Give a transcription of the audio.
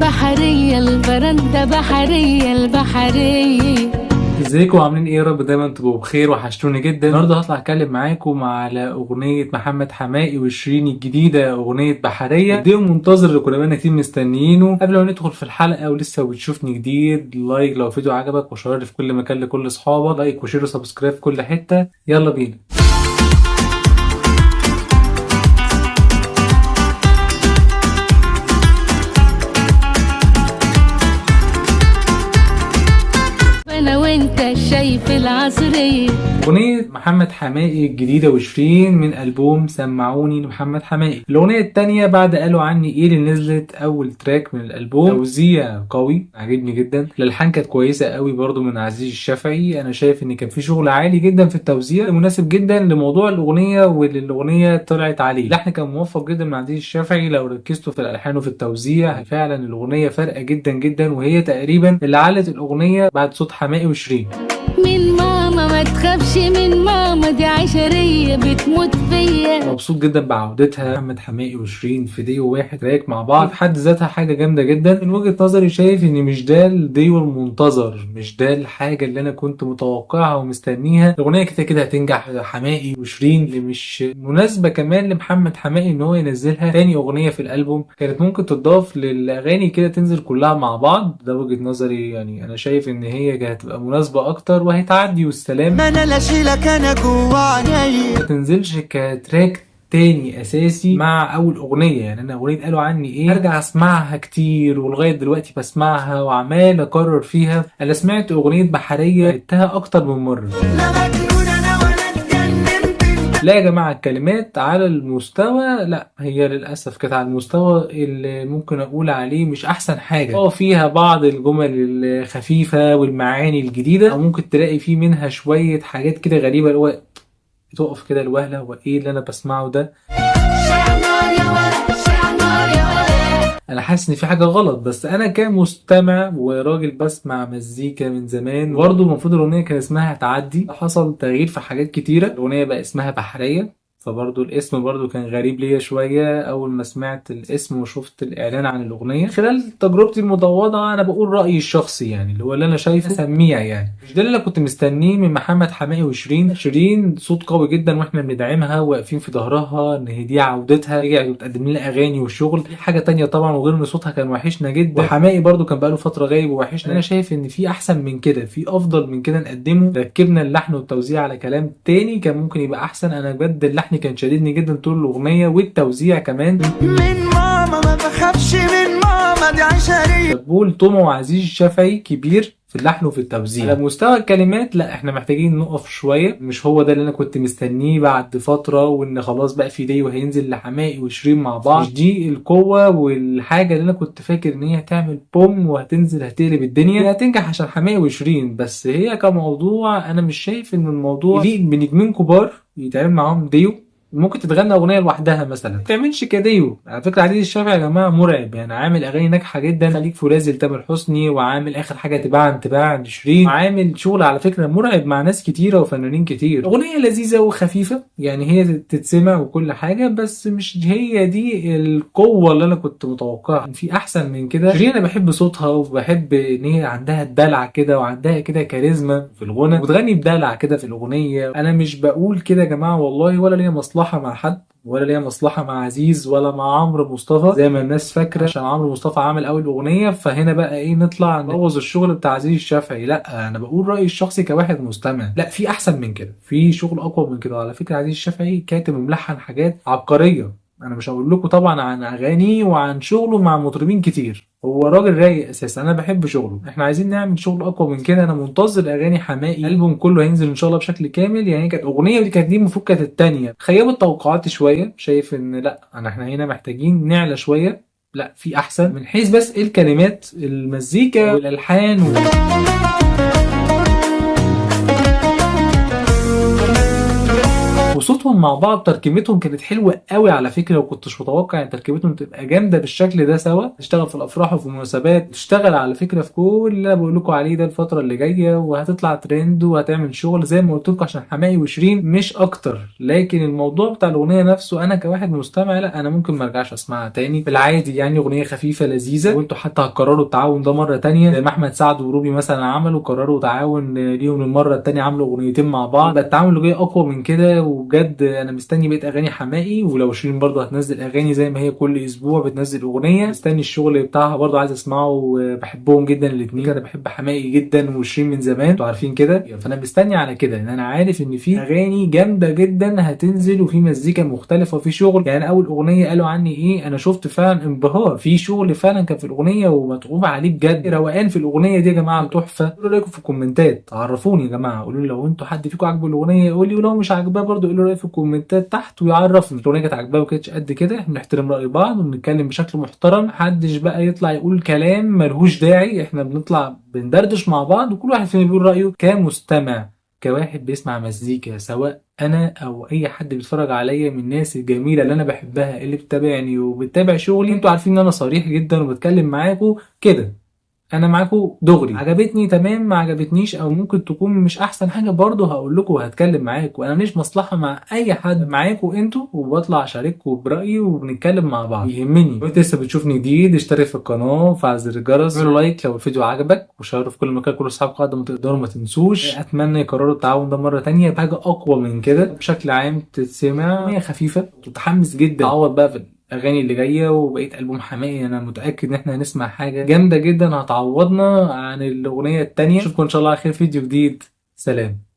بحرية البرندة بحرية البحرية. ازيكم عاملين ايه؟ يا رب دايما تبقوا بخير، وحشتوني جدا. النهارده هطلع اتكلم معاكم على اغنيه محمد حماقي وشيرين الجديده، اغنيه بحريه. فيديو منتظر اللي كنا بقالنا كتير مستنيينه. قبل ما ندخل في الحلقه ولسه بتشوفني جديد، لايك لو الفيديو عجبك، وشير في كل مكان لكل اصحابك، لايك وشير وسبسكرايب في كل حته. يلا بينا. انا وانت شايف العصرية. اغنيه محمد حماقي الجديده وشيرين من البوم سمعوني لمحمد حماقي. الاغنيه التانية بعد قالوا عني ايه اللي نزلت اول تراك من الالبوم. توزيع قوي عجبني جدا، الالحان كانت كويسه قوي برضو من عزيز الشافعي. انا شايف ان كان في شغل عالي جدا في التوزيع، مناسب جدا لموضوع الاغنيه واللي الاغنيه طلعت عليه. اللحن كان موفق جدا من عزيز الشافعي، لو ركزتوا في الالحان وفي التوزيع فعلا الاغنيه فارقه جدا جدا، وهي تقريبا اللي علت الاغنيه بعد صوت حماقي وشيرين. من ماما ما تخافش، من ماما دي عشرية بتموت فيا. مبسوط جدا بعودتها محمد حماقي وشيرين في ديو واحد تراك مع بعض، في حد ذاتها حاجه جامده جدا. من وجهه نظري شايف ان مش ده الديو المنتظر، مش ده الحاجه اللي انا كنت متوقعها ومستنيها. الاغنيه كده كده هتنجح. حماقي وشيرين اللي مش مناسبه كمان لمحمد حماقي ان هو ينزلها تاني اغنيه في الالبوم، كانت ممكن تضاف للاغاني كده تنزل كلها مع بعض. ده وجهه نظري، يعني انا شايف ان هي هتبقى مناسبه اكتر وهيتعدي والسلام. ما انا لا اشيلك انا جوا عيني، ما تنزلش كتراك تاني اساسي مع اول اغنيه. يعني انا اغنيه قالوا عني ايه ارجع اسمعها كتير، ولغايه دلوقتي بسمعها وعمال اكرر فيها. انا سمعت اغنيه بحريه عدتها اكتر من مره. لا مجنون انا ولا اتجننت. لا يا جماعه، الكلمات على المستوى، لا هي للاسف كانت على المستوى اللي ممكن اقول عليه مش احسن حاجه. فيها بعض الجمل الخفيفه والمعاني الجديده، او ممكن تلاقي فيه منها شويه حاجات كده غريبه، اللي هو تقف كده الوهله، هو ايه اللي انا بسمعه ده؟ انا حاسس ان في حاجه غلط، بس انا كمستمع وراجل بسمع مزيكا من زمان. برضه المفروض الاغنيه كان اسمها تعدي، حصل تغيير في حاجات كتيره، الاغنيه بقى اسمها بحريه. فبرضه الاسم برضه كان غريب ليا شويه اول ما سمعت الاسم وشفت الاعلان عن الاغنيه. خلال تجربتي المتواضعه انا بقول رايي الشخصي، يعني اللي هو اللي انا شايفه سميع، يعني مش ده اللي انا كنت مستنيه من محمد حماقي وشيرين. شيرين صوت قوي جدا واحنا بندعمها واقفين في ظهرها ان هي دي عودتها، رجعت وتقدم لنا اغاني وشغل. دي حاجه تانية طبعا، وغير ان صوتها كان وحشنا جدا. وحماقي برضه كان بقاله فتره غايب ووحشنا. انا شايف ان في احسن من كده، في افضل من كده نقدمه. ركبنا اللحن والتوزيع على كلام تاني كان ممكن يبقى احسن. انا بجد اللحن كان شاددني جدا طول الاغنيه، والتوزيع كمان. من ماما ما بخافش، من ماما دي عشرية. بقول توما وعزيز الشافعي كبير في اللحن وفي التوزيع. على مستوى الكلمات لا، احنا محتاجين نقف شويه. مش هو ده اللي انا كنت مستنيه بعد فتره، وان خلاص بقى في دي وهينزل لحماقي وشيرين مع بعض. مش دي القوه والحاجه اللي انا كنت فاكر ان هي هتعمل بوم وهتنزل هتقلب الدنيا. هي هتنجح عشان حماقي وشيرين، بس هي كموضوع انا مش شايف ان الموضوع يليق بنجمين كبار يتعمل معاهم ديو. ممكن تتغنى اغنيه لوحدها مثلا، ما تعملش كديو. على فكره عزيز الشافعي يا جماعه مرعب، يعني عامل اغاني ناجحه جدا، خليك فولاذ لتامر حسني، وعامل اخر حاجه تباعا لشيرين، وعامل شغل على فكره مرعب مع ناس كتيره وفنانين كتير. اغنيه لذيذه وخفيفه، يعني هي تتسمع وكل حاجه، بس مش هي دي القوه اللي انا كنت متوقعها. في احسن من كده. شيرين انا بحب صوتها، وبحب ان هي عندها الدلع كده، وعندها كده كاريزما في الغنى، وتغني بدلع كده في الاغنيه. انا مش بقول كده يا جماعه والله، ولا ليا مصلحه مع حد، ولا ليا مصلحة مع عزيز ولا مع عمرو مصطفى زي ما الناس فاكرة، عشان عمرو مصطفى عامل اول اغنية فهنا بقى ايه نطلع نبوظ الشغل بتاع عزيز الشافعي. لا، انا بقول رأيي الشخصي كواحد مستمع. لا، في احسن من كده، في شغل اقوى من كده. على فكرة عزيز الشافعي كاتب وملحن حاجات عبقرية. انا مش هقول لكم طبعا عن اغاني وعن شغله مع مطربين كتير، هو راجل رايق اساسا، انا بحب شغله. احنا عايزين نعمل شغل اقوى من كده. انا منتظر اغاني حماقي، الالبوم كله هينزل ان شاء الله بشكل كامل. يعني كانت اغنيه ودي كانت دي المفروض كانت الثانيه، خيبت توقعاتي شويه. شايف ان لا، احنا هنا محتاجين نعلى شويه. لا، في احسن من حيث بس الكلمات، المزيكا والالحان وصوتهم مع بعض تركيبتهم كانت حلوه قوي على فكره، وكنتش متوقع ان تركيبتهم تبقى جامده بالشكل ده سوا. تشتغل في الافراح وفي المناسبات، تشتغل على فكره في كل اللي انا بقول لكم عليه ده الفتره اللي جايه، وهتطلع ترند وهتعمل شغل زي ما قلت لكم عشان حماقي وشيرين مش اكتر. لكن الموضوع بتاع الاغنيه نفسه انا كواحد مستمع لا انا ممكن ما ارجعش اسمعها تاني بالعادي، يعني اغنيه خفيفه لذيذه. وانتوا حتى هتكرروا التعاون ده مره تانية زي ما احمد سعد وروبي مثلا عملوا، قرروا تعاون ليهم المره التانية، عملوا اغنيتين مع بعض. بقى التعاون اللي جاي اقوى من كده، وبجد انا مستني بقيت اغاني حماقي. ولو شيرين برضه هتنزل اغاني زي ما هي كل اسبوع بتنزل اغنيه، مستني الشغل بتاعها برضه عايز اسمعه، وبحبهم جدا الاثنين. انا بحب حماقي جدا وشيرين من زمان انتوا عارفين كده، فانا مستني على كده ان انا عارف ان في اغاني جامده جدا هتنزل وفي مزيكا مختلفه وفي شغل. يعني اول اغنيه قالوا عني ايه، انا شفت فعلا انبهار في شغل فعلا كان في الاغنيه ومتعوب عليه بجد، روقان في الاغنيه دي يا جماعه تحفه. قولوا رايكم في الكومنتات، عرفوني يا جماعه، قولوا لي لو انتوا حد فيكم عاجبه الاغنيه يقول لي، ولو مش عاجباه برضه قولوا رايكم في الكومنتات تحت ويعرفني الاغنيه كانت عاجباه وكانتش قد كده. احنا بنحترم راي بعض وبنتكلم بشكل محترم، محدش بقى يطلع يقول كلام ملهوش داعي. احنا بنطلع بندردش مع بعض وكل واحد فينا بيقول رايه كمستمع، كواحد بيسمع مزيكا، سواء انا او اي حد بيتفرج عليا من الناس الجميله اللي انا بحبها اللي بتتابعني وبتتابع شغلي. انتوا عارفين ان انا صريح جدا وبتكلم معاكم كده، انا معاكم دغري. عجبتني تمام، ما عجبتنيش او ممكن تكون مش احسن حاجه برضه هقول لكم وهتكلم معاكم. انا مش مصلحه مع اي حد، معاكم انتوا وبطلع اشارككم برايي وبنتكلم مع بعض. يهمني لو انت لسه بتشوفني جديد اشترك في القناه وفعل زر الجرس، اعملوا لايك لو الفيديو عجبك، وشيروا في كل مكان كل اصحابكم قد ما تقدروا. ما تنسوش، اتمنى يكرروا التعاون ده مره تانية بحاجه اقوى من كده. بشكل عام تتسمع هي خفيفه، متحمس جدا اعوض بقى في الاغاني اللي جايه وبقيت البوم حماقي. انا متاكد ان احنا هنسمع حاجه جامده جدا هتعوضنا عن الاغنيه التانية. اشوفكم ان شاء الله على خير فيديو جديد، سلام.